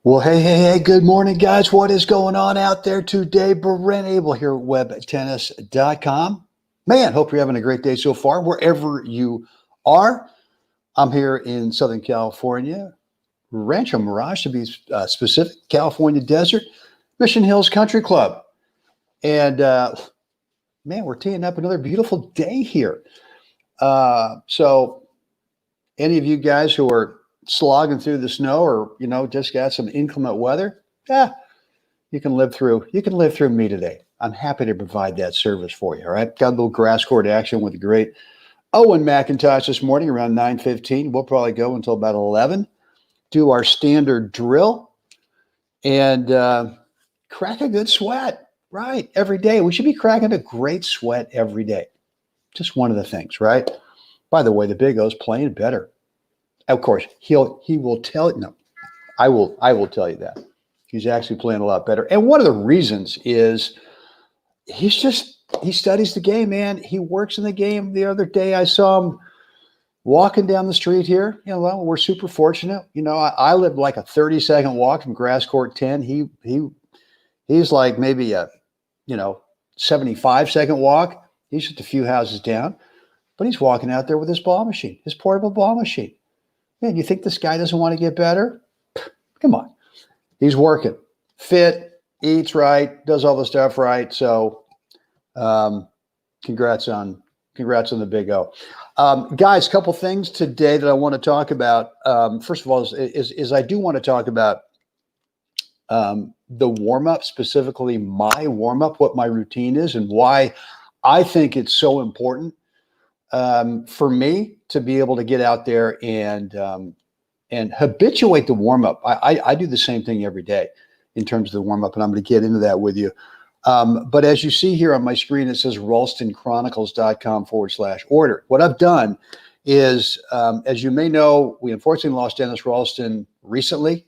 Well, hey, good morning, guys. What is going on out there today? Brent Abel here at webtennis.com. Man, hope you're having a great day so far, wherever you are. I'm here in Southern California, Rancho Mirage to be specific, California Desert, Mission Hills Country Club. And man, we're teeing up another beautiful day here. So any of you guys who are slogging through the snow or, just got some inclement weather, you can live through me today. I'm happy to provide that service for you. All right. Got a little grass court action with the great Owen McIntosh this morning around 9:15. We'll probably go until about 11, do our standard drill and crack a good sweat, right? Every day. We should be cracking a great sweat every day. Just one of the things, right? By the way, the Big O's playing better. Of course, he will tell you. No, I will tell you that he's actually playing a lot better. And one of the reasons is he studies the game, man. He works in the game. The other day, I saw him walking down the street here. We're super fortunate. I live like a 30-second walk from Grass Court 10. He's like maybe a 75-second walk. He's just a few houses down, but he's walking out there with his ball machine, his portable ball machine. Man, you think this guy doesn't want to get better? Come on. He's working. Fit, eats right, does all the stuff right. So congrats on the Big O. Guys, a couple things today that I want to talk about. First of all, is I do want to talk about the warm-up, specifically my warm-up, what my routine is and why I think it's so important for me to be able to get out there and habituate the warm-up. I do the same thing every day in terms of the warm-up, and I'm going to get into that with you. But as you see here on my screen, it says ralstonchronicles.com/order. What I've done is, as you may know, we unfortunately lost Dennis Ralston recently.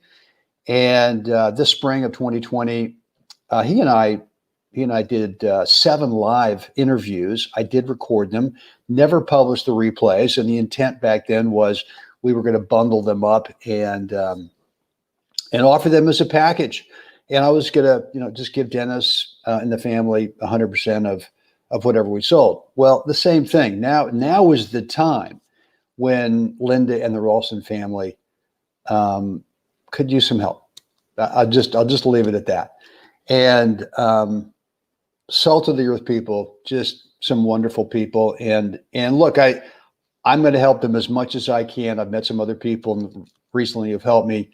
And this spring of 2020, he and I did 7 live interviews. I did record them, never published the replays. And the intent back then was we were going to bundle them up and offer them as a package. And I was going to, just give Dennis and the family 100% of whatever we sold. Well, the same thing. Now is the time when Linda and the Ralston family could use some help. I'll just leave it at that. And salt of the earth people, just some wonderful people. And look, I'm going to help them as much as I can. I've met some other people recently who've helped me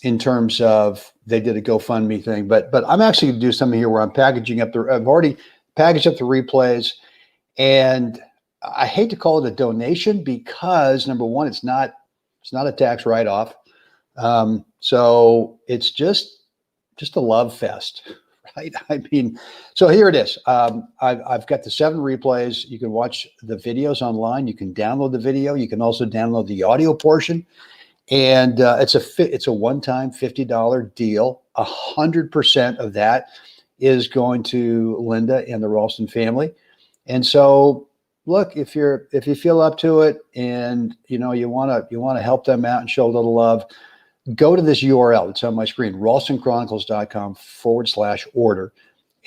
in terms of they did a GoFundMe thing. But I'm actually going to do something here where I'm packaging up I've already packaged up the replays. And I hate to call it a donation because number one, it's not a tax write-off. So it's just a love fest, right? I mean, so here it is. I've got the 7 replays. You can watch the videos online. You can download the video. You can also download the audio portion. And it's a one-time $50 deal. 100% of that is going to Linda and the Ralston family. And so, look, if you feel up to it and you want to help them out and show a little love, go to this URL. It's on my screen, ralstonchronicles.com/order.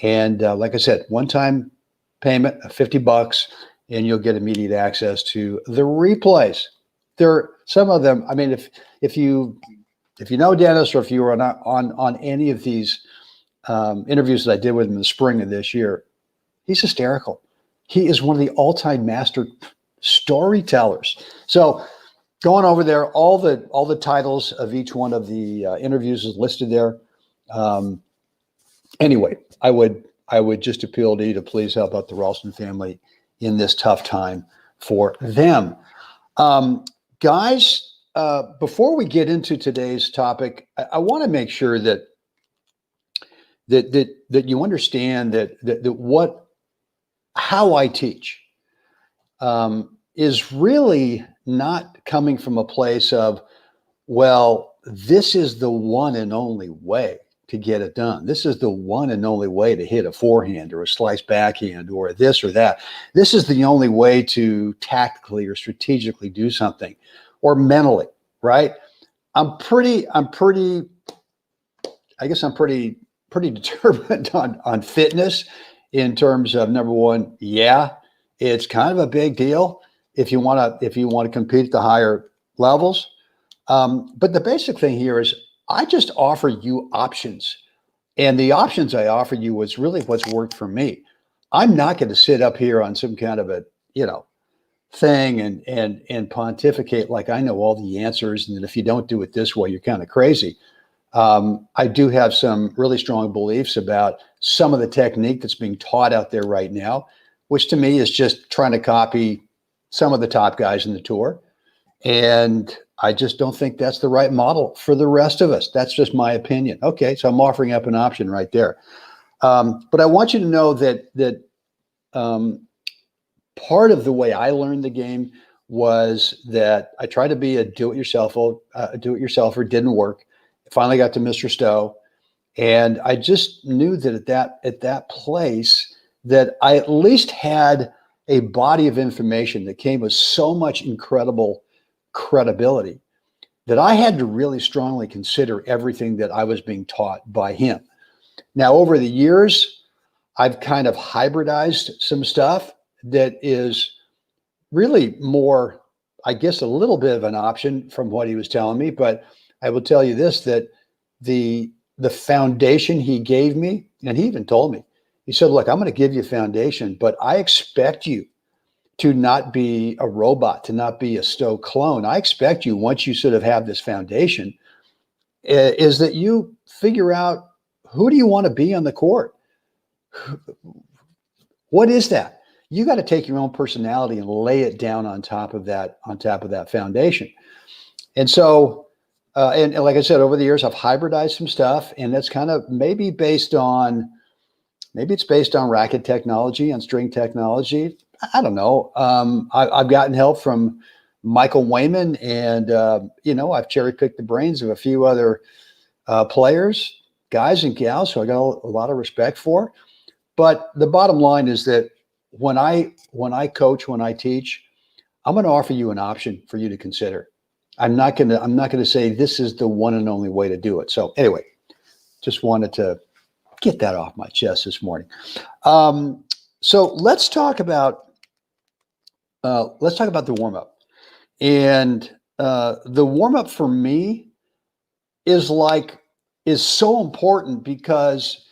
And like I said, one-time payment of $50, and you'll get immediate access to the replays. Some of them, I mean, if you know Dennis or if you were on any of these interviews that I did with him in the spring of this year, he's hysterical. He is one of the all-time master storytellers. So going over there, all the titles of each one of the interviews is listed there. Anyway, I would just appeal to you to please help out the Ralston family in this tough time for them. Guys, before we get into today's topic, I want to make sure that you understand how I teach is really not coming from a place of, well, this is the one and only way to get it done. This is the one and only way to hit a forehand or a slice backhand or this or that. This is the only way to tactically or strategically do something or mentally, right? I guess I'm pretty determined on fitness in terms of, number one, yeah, it's kind of a big deal if you want to compete at the higher levels. But the basic thing here is I just offer you options. And the options I offer you was really what's worked for me. I'm not going to sit up here on some kind of a, thing and pontificate like I know all the answers, and that if you don't do it this way, you're kind of crazy. I do have some really strong beliefs about some of the technique that's being taught out there right now, which to me is just trying to copy some of the top guys in the tour. And I just don't think that's the right model for the rest of us. That's just my opinion. Okay, so I'm offering up an option right there. But I want you to know that part of the way I learned the game was that I tried to be a do-it-yourselfer, didn't work. Finally got to Mr. Stowe, and I just knew that at that place that I at least had a body of information that came with so much incredible credibility that I had to really strongly consider everything that I was being taught by him. Now, over the years, I've kind of hybridized some stuff that is really more, I guess, a little bit of an option from what he was telling me. But I will tell you this, that the foundation he gave me, and he even told me, he said, look, I'm going to give you a foundation, but I expect you to not be a robot, to not be a Stowe clone. I expect you, once you sort of have this foundation, is that you figure out, who do you want to be on the court? What is that? You got to take your own personality and lay it down on top of that foundation. And so, and like I said, over the years, I've hybridized some stuff, and that's kind of maybe it's based on racket technology, on string technology. I don't know. I've gotten help from Michael Wayman, and I've cherry picked the brains of a few other players, guys and gals who I got a lot of respect for. But the bottom line is that when I coach, when I teach, I'm going to offer you an option for you to consider. I'm not going to say this is the one and only way to do it. So anyway, just wanted to get that off my chest this morning. So let's talk about the warm up. And the warm up for me is so important, because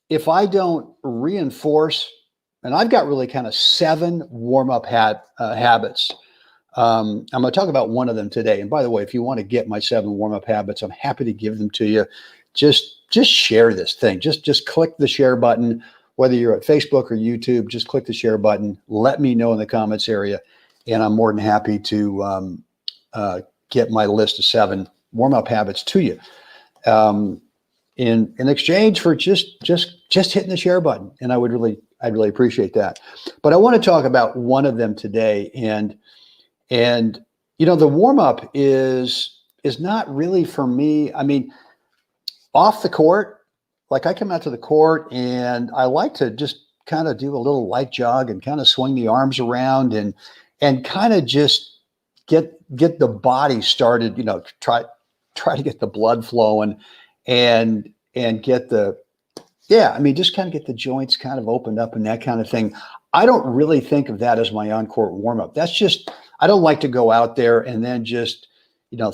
if I don't reinforce, and I've got really kind of 7 warm up habits. I'm going to talk about one of them today. And by the way, if you want to get my 7 warm up habits, I'm happy to give them to you. Just share this thing. Just click the share button, whether you're at Facebook or YouTube. Just click the share button. Let me know in the comments area, and I'm more than happy to get my list of 7 warm up habits to you. In exchange for just hitting the share button, and I'd really appreciate that. But I want to talk about one of them today, and the warm up is not really for me. I mean, off the court, like I come out to the court and I like to just kind of do a little light jog and kind of swing the arms around and kind of just get the body started, try to get the blood flowing and get just kind of get the joints kind of opened up and that kind of thing. I don't really think of that as my on-court warm-up. That's just, I don't like to go out there and then just,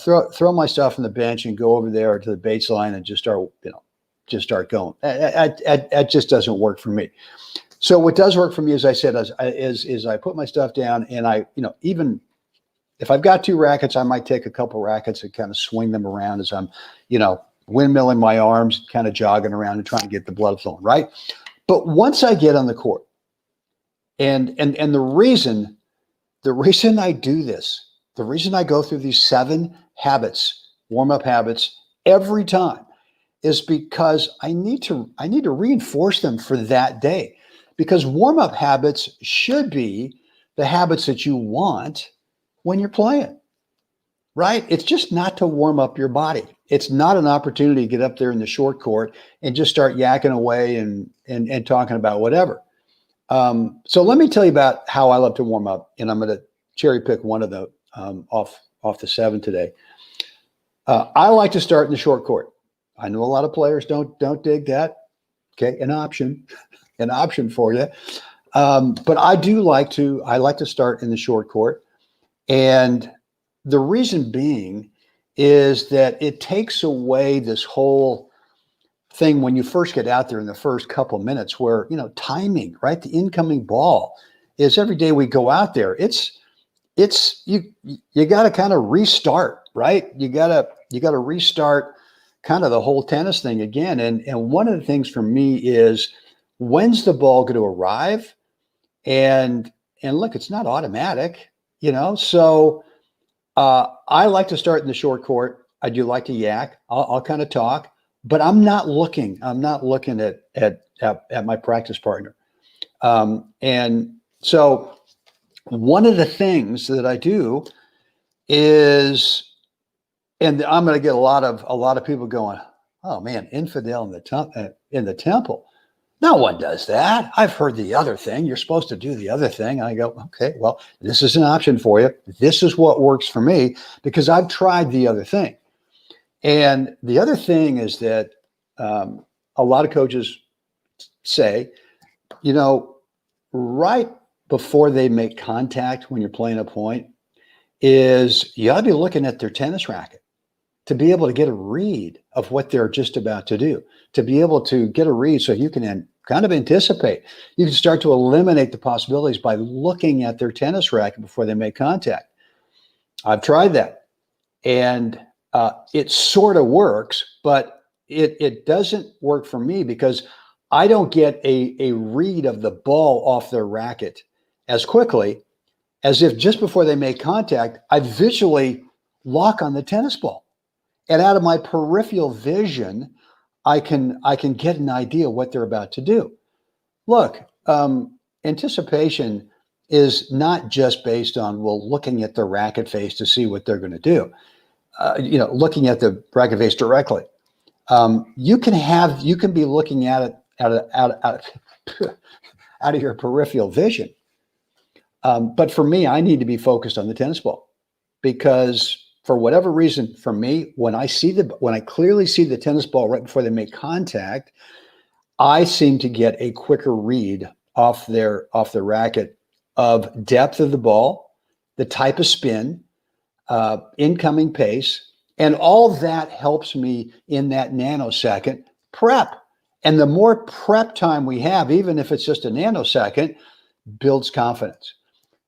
throw my stuff on the bench and go over there to the baseline and just start going. That just doesn't work for me. So what does work for me, as I said, is I put my stuff down, and I, even if I've got 2 rackets, I might take a couple rackets and kind of swing them around as I'm, windmilling my arms, kind of jogging around and trying to get the blood flowing, right? But once I get on the court, and the reason I do this, the reason I go through these 7 habits, warm-up habits, every time, is because I need to reinforce them for that day. Because warm-up habits should be the habits that you want when you're playing, right? It's just not to warm up your body. It's not an opportunity to get up there in the short court and just start yakking away and talking about whatever. So let me tell you about how I love to warm up, and I'm going to cherry pick one of the off the 7 today. I like to start in the short court. I know a lot of players don't dig that. Okay, an option for you. But I like to start in the short court. And the reason being is that it takes away this whole thing when you first get out there in the first couple minutes where, timing, right? The incoming ball is every day we go out there. You got to kind of restart, right? You got to restart kind of the whole tennis thing again. And one of the things for me is, when's the ball going to arrive? And look, it's not automatic, So I like to start in the short court. I do like to yak. I'll kind of talk, but I'm not looking at my practice partner. And so one of the things that I do is, and I'm going to get a lot of people going, "Oh man, infidel in the temple." No one does that. I've heard the other thing. You're supposed to do the other thing. I go, okay, well, this is an option for you. This is what works for me because I've tried the other thing. And the other thing is that a lot of coaches say, right before they make contact when you're playing a point, is you ought to be looking at their tennis racket to be able to get a read of what they're just about to do, to be able to get a read so you can kind of anticipate. You can start to eliminate the possibilities by looking at their tennis racket before they make contact. I've tried that, and it sort of works, but it doesn't work for me because I don't get a read of the ball off their racket as quickly as if just before they make contact, I visually lock on the tennis ball. And out of my peripheral vision, I can get an idea what they're about to do. Look, anticipation is not just based on, looking at the racket face to see what they're going to do. Looking at the racket face directly. You can be looking at it out of your peripheral vision. But for me, I need to be focused on the tennis ball because for whatever reason, for me, when I clearly see the tennis ball right before they make contact, I seem to get a quicker read off the racket of depth of the ball, the type of spin, incoming pace, and all that helps me in that nanosecond prep. And the more prep time we have, even if it's just a nanosecond, builds confidence.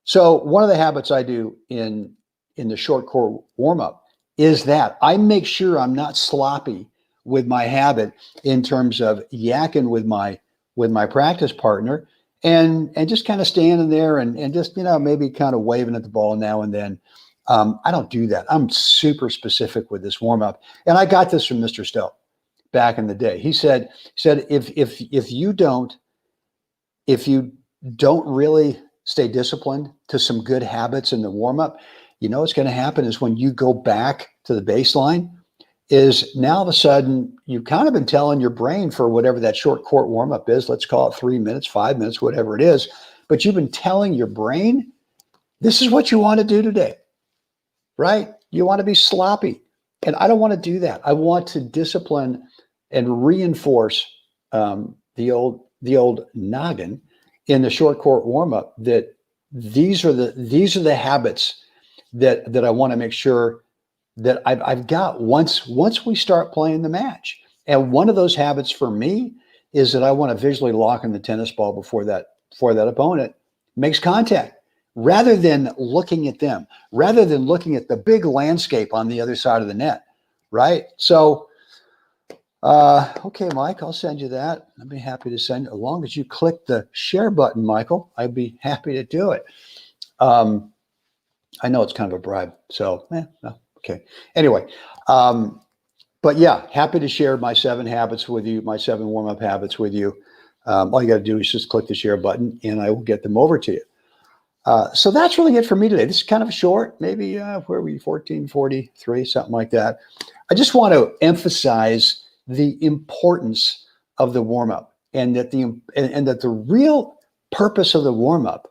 So one of the habits I do in the short court warm-up is that I make sure I'm not sloppy with my habit in terms of yakking with my practice partner and just kind of standing there and just, maybe kind of waving at the ball now and then. I don't do that. I'm super specific with this warm-up. And I got this from Mr. Stowe back in the day. He said, if you don't really stay disciplined to some good habits in the warm-up, what's going to happen is when you go back to the baseline is now all of a sudden you've kind of been telling your brain for whatever that short court warm-up is, let's call it 3 minutes, 5 minutes, whatever it is, but you've been telling your brain, this is what you want to do today, right? You want to be sloppy. And I don't want to do that. I want to discipline and reinforce the old noggin in the short court warm-up that these are the habits that I want to make sure that I've got once we start playing the match. And one of those habits for me is that I want to visually lock in the tennis ball before that opponent makes contact, rather than looking at them, rather than looking at the big landscape on the other side of the net, right? So, okay, Mike, I'll send you that. I'd be happy to send it. As long as you click the share button, Michael, I'd be happy to do it. I know it's kind of a bribe, so no, okay. Anyway, but yeah, happy to share my 7 habits with you, my 7 warm-up habits with you. All you got to do is just click the share button, and I will get them over to you. So that's really it for me today. This is kind of short, maybe where were we, 1443, something like that. I just want to emphasize the importance of the warm-up, and that the real purpose of the warm-up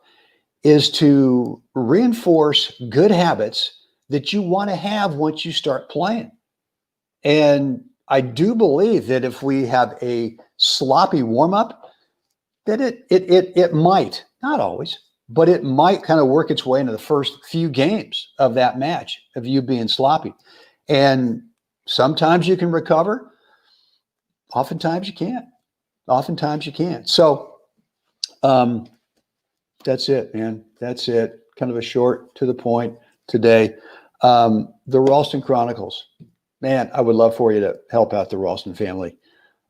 is to reinforce good habits that you want to have once you start playing. And I do believe that if we have a sloppy warm-up, that it might, not always, but it might kind of work its way into the first few games of that match of you being sloppy. And sometimes you can recover. Oftentimes you can't. Oftentimes you can't. So that's it, man. That's it. Kind of a short, to the point today. The Ralston Chronicles. Man, I would love for you to help out the Ralston family.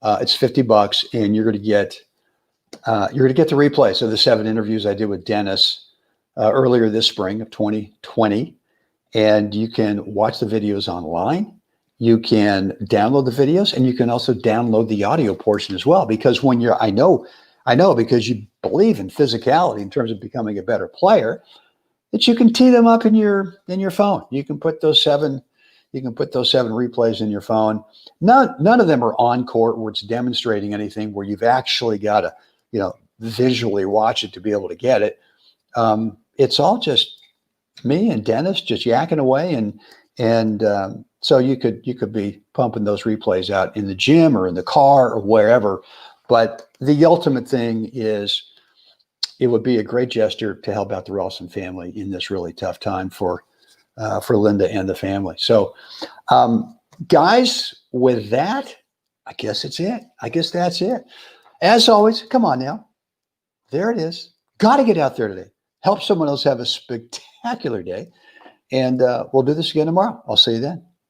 It's $50, and you're going to get the replays of the 7 interviews I did with Dennis earlier this spring of 2020. And you can watch the videos online. You can download the videos, and you can also download the audio portion as well. Because when you're, I know, because you believe in physicality in terms of becoming a better player, that you can tee them up in your phone. You can put those 7 replays in your phone. None of them are on court where it's demonstrating anything where you've actually got to, visually watch it to be able to get it. It's all just me and Dennis just yakking away, and so you could be pumping those replays out in the gym or in the car or wherever. But the ultimate thing is, it would be a great gesture to help out the Ralston family in this really tough time for Linda and the family. So, guys, with that, I guess it's it. I guess that's it. As always, come on now. There it is. Got to get out there today. Help someone else have a spectacular day. And we'll do this again tomorrow. I'll see you then.